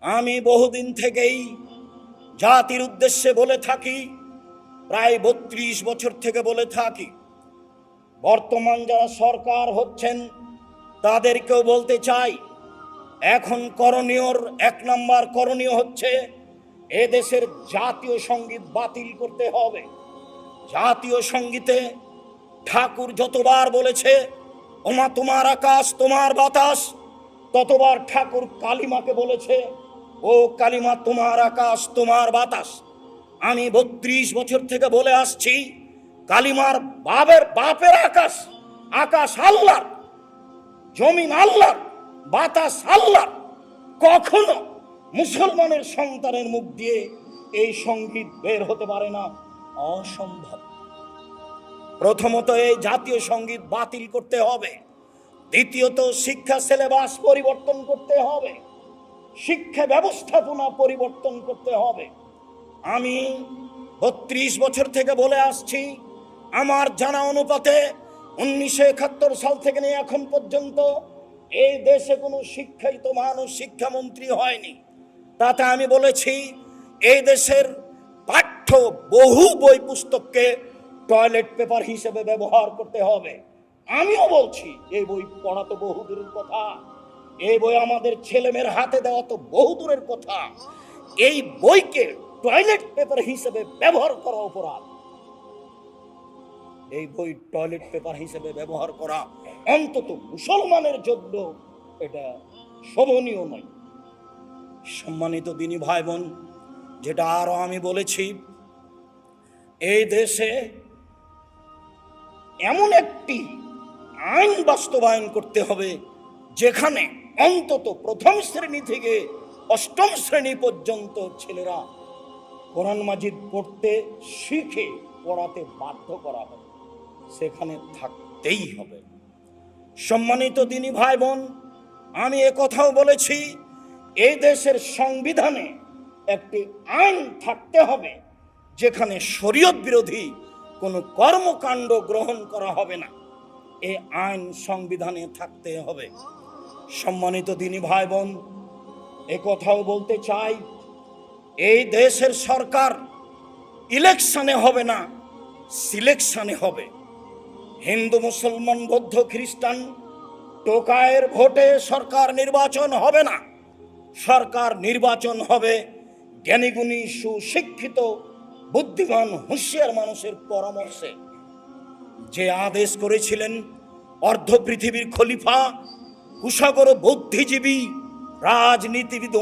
আমি বহুদিন থেকেই জাতির উদ্দেশ্যে বলে থাকি, প্রায় ৩২ বছর থেকে বলে থাকি। বর্তমান যারা সরকার হচ্ছেন তাদেরকেও বলতে চাই, এখন করণীয়র ১ নম্বর করণীয় হচ্ছে এদেশের জাতীয় সঙ্গীত বাতিল করতে হবে। জাতীয় সঙ্গীতে ঠাকুর যতবার বলেছে ওমা তোমার আকাশ তোমার বাতাস, ততবার ঠাকুর কালিমাকে বলেছে ও কালিমা তোমার আকাশ তোমার বাতাস। আমি ৩২ বছর থেকে বলে আসছি, কালিমার বাপের আকাশ, আকাশ আল্লাহর, জমিন আল্লাহর, বাতাস আল্লাহর। কখনো মুসলমানের সন্তানের মুখ দিয়ে এই সঙ্গীত বের হতে পারে না, অসম্ভব। প্রথমত এই জাতীয় সঙ্গীত বাতিল করতে হবে। দ্বিতীয়ত শিক্ষা সিলেবাস পরিবর্তন করতে হবে, শিক্ষা ব্যবস্থাপনা পরিবর্তন করতে হবে। আমি ৩২ বছর থেকে বলে আসছি, আমার জানা অনুপাতে ১৯৭১ সাল থেকে নিয়ে এখন পর্যন্ত এই দেশে কোনো শিক্ষিত মানুষ শিক্ষামন্ত্রী হয়নি। তাতে আমি বলেছি এই দেশের পাঠ্য বহু বই পুস্তককে টয়লেট পেপার হিসেবে ব্যবহার করতে হবে। আমিও বলছি এই বই পড়া তো বহু দূরের কথা, এই বই আমাদের ছেলেমেয়ের হাতে দেওয়া তো বহু দূরের কথা। এই বইকে টয়লেট পেপার হিসেবে ব্যবহার করা অপরাধ। এই বই টয়লেট পেপার হিসেবে ব্যবহার করা অন্তত মুসলমানের জন্য এটা শোভনীয় নয়। সম্মানিত দিনী ভাই বোন, যেটা আরো আমি বলেছি, এই দেশে এমন একটি আইন বাস্তবায়ন করতে হবে যেখানে অন্তত প্রথম শ্রেণী থেকে অষ্টম শ্রেণী পর্যন্ত ছেলেরা কোরআন মাজিদ পড়তে শিখে পড়াতে বাধ্য করা হবে, সেখানে থাকতেই হবে। সম্মানিত দিনী ভাই বোন, আমি একথাও বলেছি এই দেশের সংবিধানে একটি আইন থাকতে হবে যেখানে শরীয়ত বিরোধী কোনো কর্মকাণ্ড গ্রহণ করা হবে না। এই আইন সংবিধানে থাকতে হবে। সম্মানিত দিনী ভাই বোন, একথাও বলতে চাই, এই দেশের সরকার ইলেকশনে হবে না, সিলেকশনে হবে। হিন্দু মুসলমান বৌদ্ধ খ্রিস্টান টোকায়ের ভোটে সরকার নির্বাচন হবে না। সরকার নির্বাচন হবে জ্ঞানীগুণী সুশিক্ষিত বুদ্ধিমান হুঁশিয়ার মানুষের পরামর্শে। যে আদেশ করেছিলেন অর্ধ পৃথিবীর খলিফা কুশাগর বুদ্ধিজীবী রাজনীতিবিদ